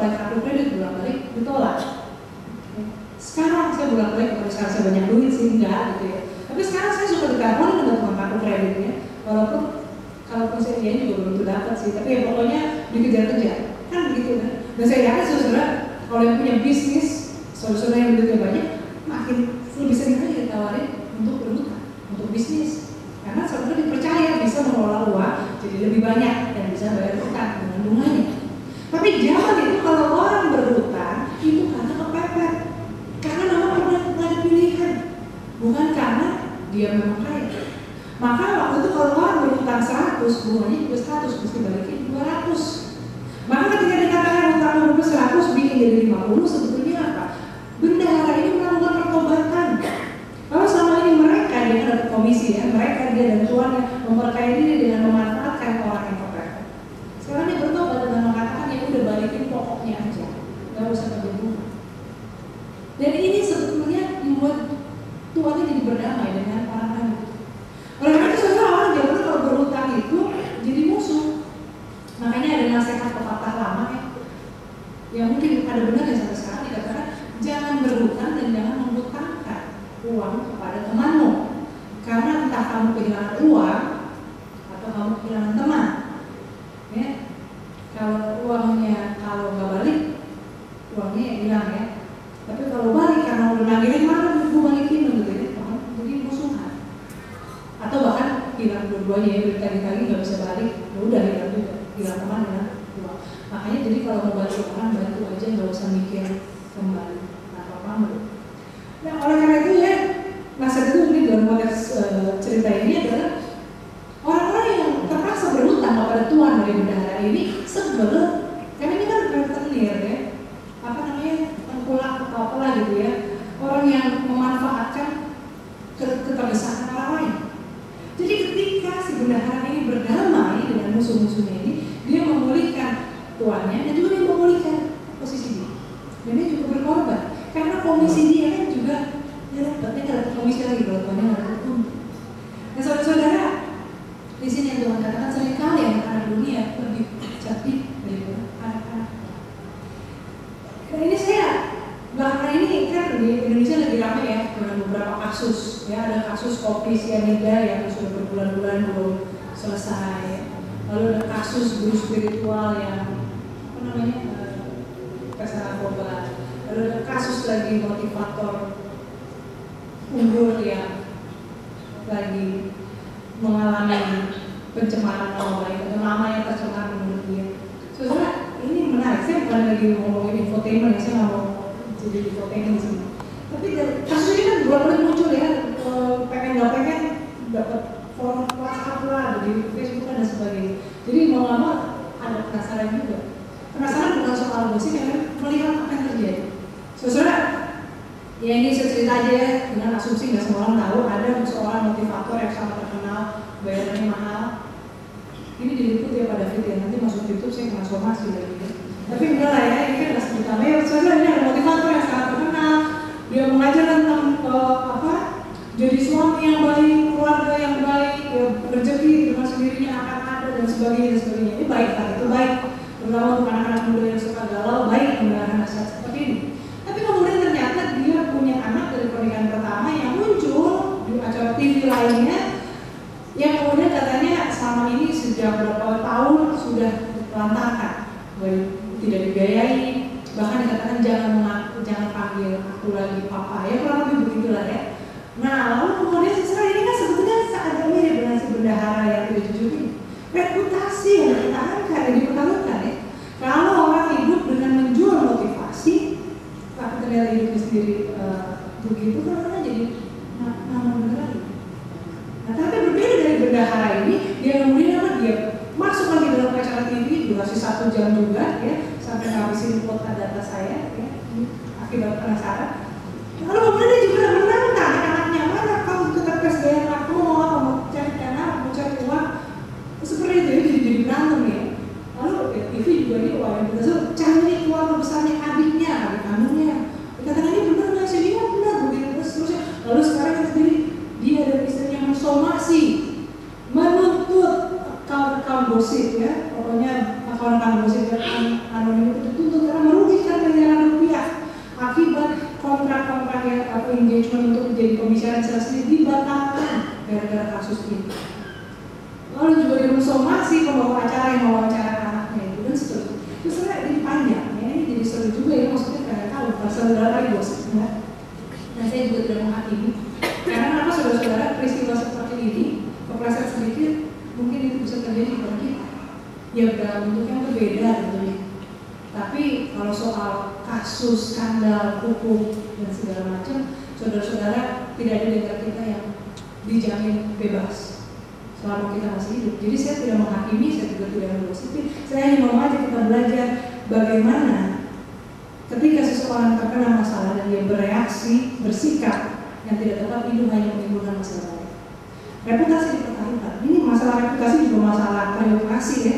apply kartu kredit bolak-balik ditolak. Sekarang saya bolak-balik, kalau sekarang saya banyak duit sih enggak gitu ya. Tapi sekarang saya suka ditelepon dengan tukang kartu kreditnya, walaupun kalau saya dia juga belum dapat sih, tapi ya pokoknya dikejar-kejar kan begitu kan. Dan saya yakin saudara kalau yang punya bisnis, saudara yang duitnya banyak, makin lebih sering aja ditawarin untuk berhutang, untuk bisnis. Karena saudara dipercaya bisa mengelola uang jadi lebih banyak dan bisa bayar hutang dengan bunganya. Tapi zaman itu kalau orang berhutang itu karena kepepet, karena memang pernah ada pilihan, bukan karena dia memang kaya. Maka waktu itu kalau orang berhutang 100, bunganya juga 100, mesti balikin 200. Maka ketika dikatakan hutang berubah 100 bikin jadi 50, sebetulnya apa? Bendahara ini melakukan pertobatan. Kalau selama ini mereka, dia kan dapat komisi ya, mereka dia dan tuannya memperkaya diri dengan memanfaatkan orang yang kepepet. Sekarang dia bertobat dengan mengatakan ya udah balikin pokoknya aja, nggak usah pakai bunga. Dan ini sebetulnya membuat tuannya jadi berdamai dengan orang-orang. Oleh karena itu saudara, orang zaman kalau berhutang itu jadi musuh. Makanya ada nasihat pepatah lama ya, yang mungkin ada benarnya sampai sekarang dikatakan jangan berhutang dan jangan menghutangkan uang kepada temanmu, karena entah kamu kehilangan uang atau kamu kehilangan teman. Ya, kalau uangnya kalau nggak balik, uangnya yang hilang ya. Tapi kalau balik karena udah nagihnya mana gue balikin gitu ya, jadi musuhan. Atau bahkan hilang dua-duanya ya, berkali-kali nggak bisa balik, ya udah hilang juga, hilang teman hilang uang. Makanya jadi kalau mau bantu orang bantu aja, nggak usah mikir kembali apa-apa. Nah oleh karena itu ya, nasihat itu mungkin dalam konteks cerita ini adalah orang-orang yang terpaksa berhutang kepada Tuhan dari bendahara ini sebel, karena ini kan rentenir ya, apa namanya, tengkulak atau apalah gitu ya, orang yang memanfaatkan keterdesakan orang lain. Jadi ketika si bendahara ini berdamai dengan musuh-musuhnya ini, dia memulihkan tuannya dan juga dia memulihkan posisi dia. Dan dia juga berkorban, karena komisi dia kan juga dia dapatnya dapat komisi lagi kalau tuannya nggak dapat untung. Nah saudara-saudara, di sini yang Tuhan katakan seringkali anak-anak dunia lebih cerdik daripada anak-anak. Dan ini saya belakangan ini kan di Indonesia lagi ramai ya dengan beberapa kasus ya, ada kasus kopi sianida yang sudah berbulan-bulan belum selesai, lalu ada kasus guru spiritual yang apa namanya pesta narkoba, lalu ada kasus lagi motivator unggul yang lagi mengalami pencemaran nama baik atau nama yang tercemar menurut dia. Saudara, ini menarik. Saya bukan lagi ngomongin infotainment ya, saya nggak mau jadi infotainment di sini. Tapi kasus ini kan berulang-ulang muncul ya, pengen nggak pengen dapat form WhatsApp lah, di Facebook dan sebagainya. Jadi mau nggak mau ada penasaran juga. Penasaran bukan soal gosip, ya, melihat apa yang terjadi. Saudara, ya ini saya cerita aja ya, dengan asumsi nggak semua orang tahu ada seorang motivator yang sangat terkenal, bayarannya mahal. Ini diliput ya pada video ya, nanti masuk YouTube saya kena somasi lagi ya. Tapi enggak lah ya, ini kan nggak cerita. Ya, saudara, ini ada motivator yang sangat terkenal, dia mengajar tentang jadi suami yang baik, keluarga yang baik, ya, rezeki dengan sendirinya akan ada dan sebagainya dan sebagainya. Ini baik kan, itu baik. Terutama untuk anak-anak muda yang suka galau, baik mendengarkan nasihat seperti ini. Tapi kemudian ternyata dia punya anak dari pernikahan pertama yang muncul di acara TV lainnya, yang kemudian katanya selama ini sejak beberapa tahun sudah berantakan, tidak dibiayai, bahkan dikatakan jangan panggil aku lagi papa, ya kurang lebih begitulah ya. Nah lalu kemudian sesuai ini kan sebetulnya agak mirip dengan si bendahara yang tidak jujur ini. Reputasi yang dipertahankan, yang dipertaruhkan ya. Kalau orang hidup dengan menjual motivasi, tapi ternyata hidupnya sendiri begitu kan orang jadi nama beneran. Nah tapi berbeda dari bendahara ini, dia kemudian apa, dia masuk lagi dalam acara TV, durasi 1 jam juga ya, sampai ngabisin kuota data saya ya, akibat penasaran. Lalu kemudian dia juga menantang anaknya, mana kau tetap kesediaan aku, mau apa, mau cari anak, mau cari uang, seperti itu ya, jadi berantem ya. Lalu ya, TV juga dia yang betul, cari keluarga besarnya adiknya, adik kandungnya. Dikatakan ini benar nggak sih? Iya benar, begitu terus. Lalu sekarang kan sendiri dia dan istrinya mensomasi, menuntut account gosip ya, pokoknya account gosip dan anonim itu dituntut karena gara-gara kasus ini. Lalu juga disomasi pembawa acara yang mewawancara anaknya itu dan seterusnya. Terus ini panjang, ya ini jadi seru juga ya, maksudnya karena kalau saudara gosip enggak. Nah saya juga tidak menghakimi. Karena apa saudara-saudara, peristiwa seperti ini, kepleset sedikit, mungkin itu bisa terjadi pada kita. Ya dalam bentuk yang berbeda tentunya. Tapi kalau soal kasus, skandal, hukum dan segala macam, saudara-saudara tidak ada di antara kita yang dijamin bebas selama kita masih hidup. Jadi saya tidak menghakimi, saya juga tidak menggosipi. Saya hanya mau aja kita belajar bagaimana ketika seseorang terkena masalah dan dia bereaksi, bersikap yang tidak tepat, itu hanya menimbulkan masalah lain. Reputasi dipertaruhkan. Ini masalah reputasi juga masalah reputasi ya.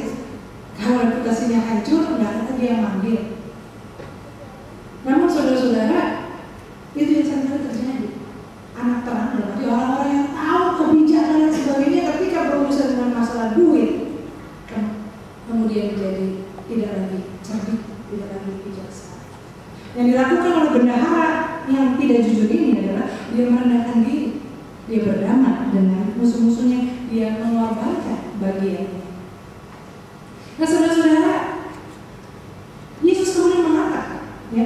Kalau reputasinya hancur, nggak ada dia yang manggil. Namun saudara-saudara, itu yang sering terjadi. Anak terang berarti orang-orang yang tahu kebijakan dan sebagainya ketika berurusan dengan masalah duit, kemudian menjadi tidak lagi cerdik, tidak lagi bijaksana. Yang dilakukan oleh bendahara yang tidak jujur ini adalah dia merendahkan diri, dia berdamai dengan musuh-musuhnya, dia mengorbankan bagiannya. Nah saudara-saudara, Yesus kemudian mengatakan, ya,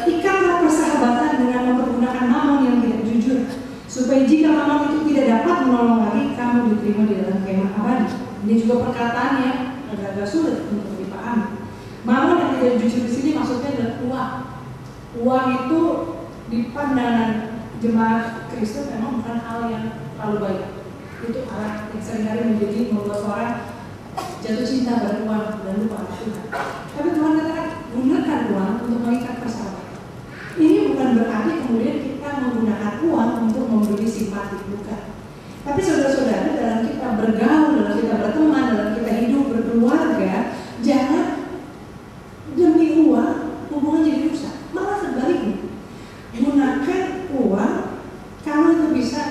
ikatlah persahabatan dengan mempergunakan mamon yang tidak jujur, supaya jika mamon itu tidak dapat menolong lagi, kamu diterima di dalam kemah abadi. Ini juga perkataannya agak-agak sulit untuk dipahami. Mamon yang tidak jujur di sini maksudnya adalah uang. Uang itu di pandangan jemaat Kristen memang bukan hal yang terlalu baik. Itu alat yang seringkali menjadi membuat orang jatuh cinta pada uang dan lupa Tuhan. Tapi Tuhan katakan gunakan uang untuk mengikat persahabatan. Ini bukan berarti kemudian kita menggunakan uang untuk membeli simpati, bukan. Tapi saudara-saudara, dalam kita bergaul, dalam kita berteman, dalam kita hidup berkeluarga, jangan demi uang hubungan jadi rusak. Malah sebaliknya, gunakan uang kalau itu bisa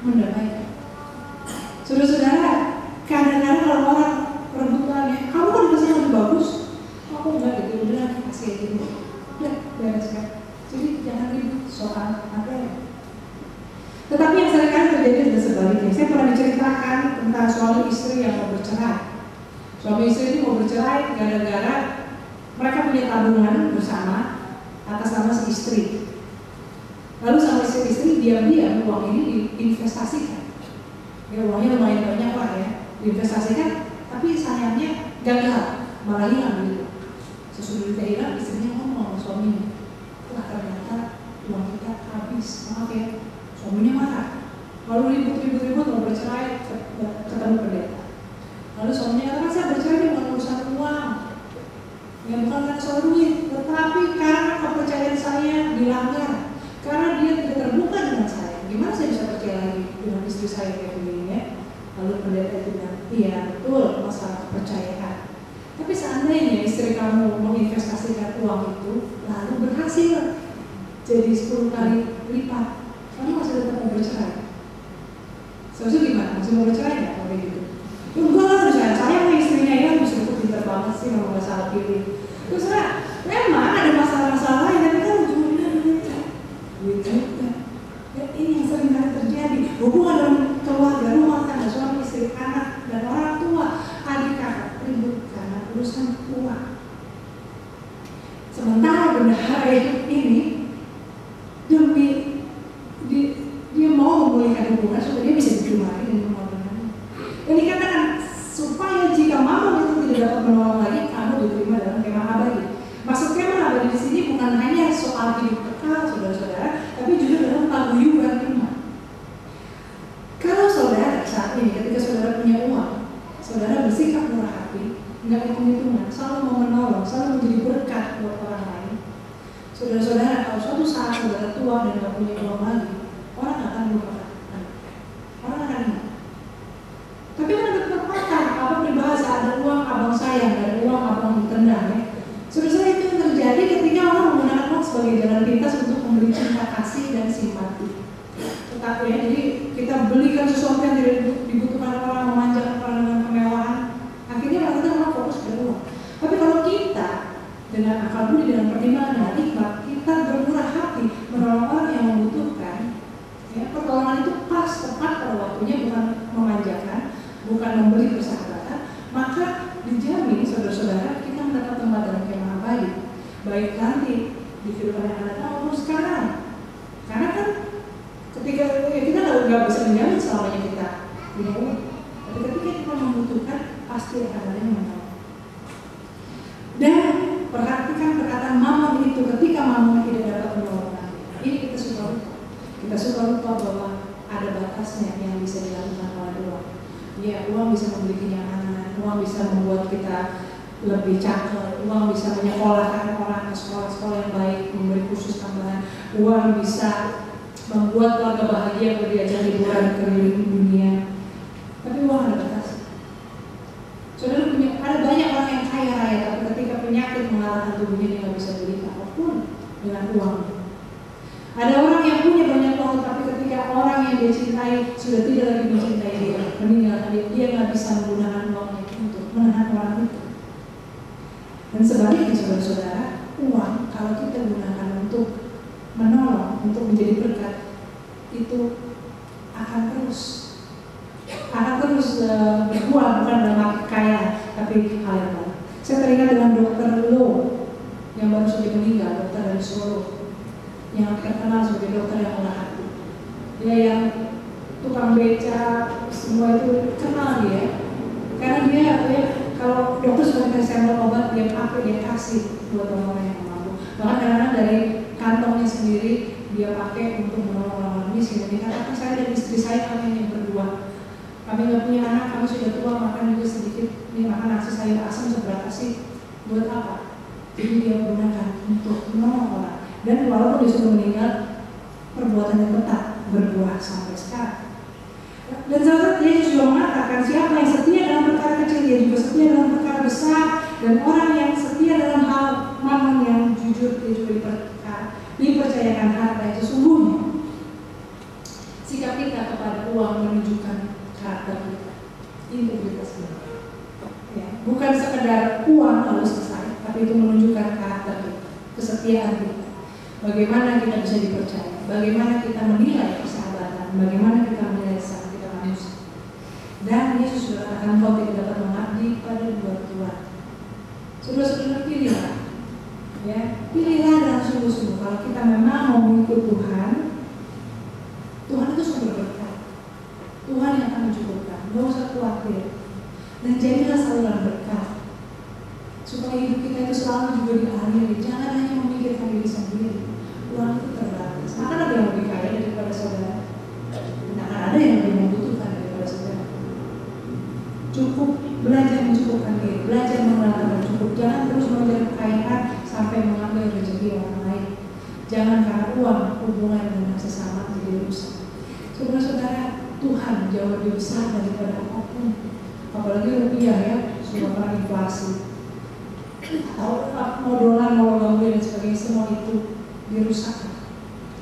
mendamaikan. Saudara-saudara, kadang-kadang kalau orang rebutannya, kamu kan dikasih yang lebih bagus, aku enggak gitu, udah kasih aja dulu, udah beres kan. Jadi jangan ribut soal materi. Tetapi yang seringkali terjadi adalah sebaliknya. Saya pernah diceritakan tentang suami istri yang mau bercerai. Suami istri ini mau bercerai gara-gara mereka punya tabungan bersama atas nama si istri. Lalu sama istri diam-diam uang ini diinvestasikan. Ya uangnya lumayan banyak lah ya, diinvestasikan. Tapi sayangnya gagal, malah hilang gitu. Sesudah dia hilang, istrinya ngomong sama suaminya, wah ternyata uang kita habis, maaf ya. Suaminya marah, lalu ribut mau bercerai, ketemu pendeta. Lalu suaminya katakan, saya bercerai bukan urusan uang, ya bukan karena soal duit, tetapi karena kepercayaan saya dilanggar, karena dia tidak terbuka dengan saya. Gimana saya bisa percaya lagi dengan istri saya kayak begini ya? Lalu pendeta itu bilang, iya betul masalah kepercayaan. Tapi seandainya istri kamu menginvestasikan uang itu, lalu berhasil jadi 10 kali lipat, kamu masih tetap mau bercerai? Seharusnya gimana? Masih mau bercerai nggak kalau kayak gitu? Enggak lah, saya sama istrinya ya, bisa itu pintar banget sih, memang nggak salah pilih. Terus memang ada masalah-masalah lain, tapi kan ujungnya duit juga. Ya, ini yang sering kali terjadi. Hubungan dalam keluarga, rumah tangga, suami istri, anak dan orang tua, adik kakak ribut karena urusan uang. Sementara bendahara ini demi dia mau memulihkan hubungan supaya dia bisa diterima dan mengorbankannya. Dan dikatakan supaya jika mamon itu tidak dapat menolong lagi, kamu diterima dalam kemah abadi. Maksud kemah abadi di sini bukan hanya soal hidup kekal, saudara-saudara, tapi juga dalam paguyuban iman. Kalau saudara saat ini, ketika saudara punya uang, saudara bersikap murah hati, nggak hitung-hitungan, selalu mau menolong, selalu menjadi berkat buat orang lain. Saudara-saudara, kalau suatu saat saudara tua dan nggak punya uang lagi, orang akan melupakan, orang akan ingat. Tapi kan ada pepatah, apa peribahasa, ada uang abang sayang, ada uang abang ditendang ya. Saudara-saudara, itu yang terjadi ketika orang menggunakan uang sebagai jalan pintas untuk membeli cinta kasih dan simpati. Tetapi ya, jadi kita belikan sesuatu yang tidak dibutuhkan orang, memanjakan orang dengan kemewahan, akhirnya orang fokus ke uang. Tapi kalau kita dengan akal budi, dengan pertimbangan, dengan hikmat, kita bermurah hati menolong orang yang membutuhkan, ya, pertolongan itu pas tepat pada waktunya, bukan memanjakan, bukan memberi persahabatan, maka dijamin saudara-saudara kita mendapat tempat dalam kemah abadi, baik nanti di kehidupan yang akan datang maupun sekarang. Karena kan ketika kita nggak bisa menjamin selamanya kita punya uang, tapi ketika kita membutuhkan pasti akan ada yang menolong. Dan perhatikan perkataan Mammon itu, ketika Mammon tidak dapat menolong. Ini kita suka lupa bahwa ada batasnya yang bisa dilakukan oleh uang. Ya, uang bisa memberi kenyamanan, uang bisa membuat kita lebih cakep, uang bisa menyekolahkan orang ke sekolah-sekolah yang baik, memberi kursus tambahan, uang bisa membuat keluarga bahagia kalau diajak liburan keliling dunia. Tapi uang ada batasnya. Saudara punya, ada banyak orang yang kaya raya, tapi ketika penyakit mengalahkan tubuhnya dia nggak bisa beli apapun dengan uang. Ada orang yang punya banyak uang, tapi ketika orang yang dia cintai sudah tidak lagi mencintai dia, meninggalkan dia nggak bisa menggunakan uangnya untuk menahan orang itu. Dan sebaliknya saudara-saudara, uang kalau kita gunakan untuk menolong, untuk menjadi berkat, itu akan terus berbuah, bukan dalam arti kaya, tapi hal yang baik. Saya teringat dengan Dokter Lo yang baru saja meninggal, dokter dari Solo, yang terkenal sebagai dokter yang murah hati. Dia yang tukang beca, semua itu kenal dia. Karena dia kalau dokter sudah kasih sampel obat, dia pakai, dia kasih buat orang-orang yang mampu. Bahkan kadang-kadang dari kantongnya sendiri dia pakai untuk menolong orang-orang miskin. Dia katakan, saya dan istri saya kami yang berdua. Kami nggak punya anak, kami sudah tua, makan juga sedikit. Ini makan nasi sayur asam seberapa sih? Buat apa? Jadi dia gunakan untuk menolong orang. Dan walaupun dia sudah meninggal, perbuatannya tetap berbuah sampai sekarang. Dan sahabat Yesus juga mengatakan, siapa yang setia dalam perkara kecil, dia juga setia dalam perkara besar. Dan orang yang setia dalam hal mammon yang jujur, dia juga dipercayakan harta yang sesungguhnya. Sikap kita kepada uang menunjukkan karakter kita, integritas kita. Ya, bukan sekedar uang lalu selesai, tapi itu menunjukkan karakter kita, kesetiaan kita. Bagaimana kita bisa dipercaya, bagaimana kita menilai persahabatan, bagaimana kita menilai sesama kita manusia. Dan Yesus sudah katakan, kau tidak dapat mengabdi pada dua tuan. Saudara-saudara, pilihlah, ya, pilihlah dengan sungguh-sungguh. Kalau kita memang mau mengikut Tuhan, Tuhan itu sumber berkat. Tuhan yang akan mencukupkan, nggak usah khawatir. Dan jadilah saluran berkat, supaya hidup kita itu selalu juga dialiri. Jangan hanya memikirkan diri sendiri. Uang itu terbatas. Akan ada yang lebih kaya daripada saudara, dan akan ada yang lebih membutuhkan daripada saudara. Cukup belajar mencukupkan diri, belajar mengenal cukup. Jangan terus mengejar kekayaan sampai mengambil rezeki orang lain. Jangan karena uang hubungan dengan sesama menjadi rusak. Saudara-saudara, Tuhan jauh lebih besar daripada apapun. Apalagi rupiah, ya, sudah pernah inflasi. Atau mau dolar, mau logam dan sebagainya, semua itu dirusak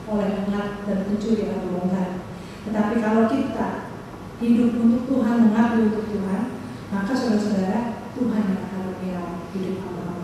oleh pengat dan pencuri atau bongkar. Tetapi kalau kita hidup untuk Tuhan, mengabdi untuk Tuhan, maka saudara-saudara, Tuhan yang akan memelihara hidup hamba.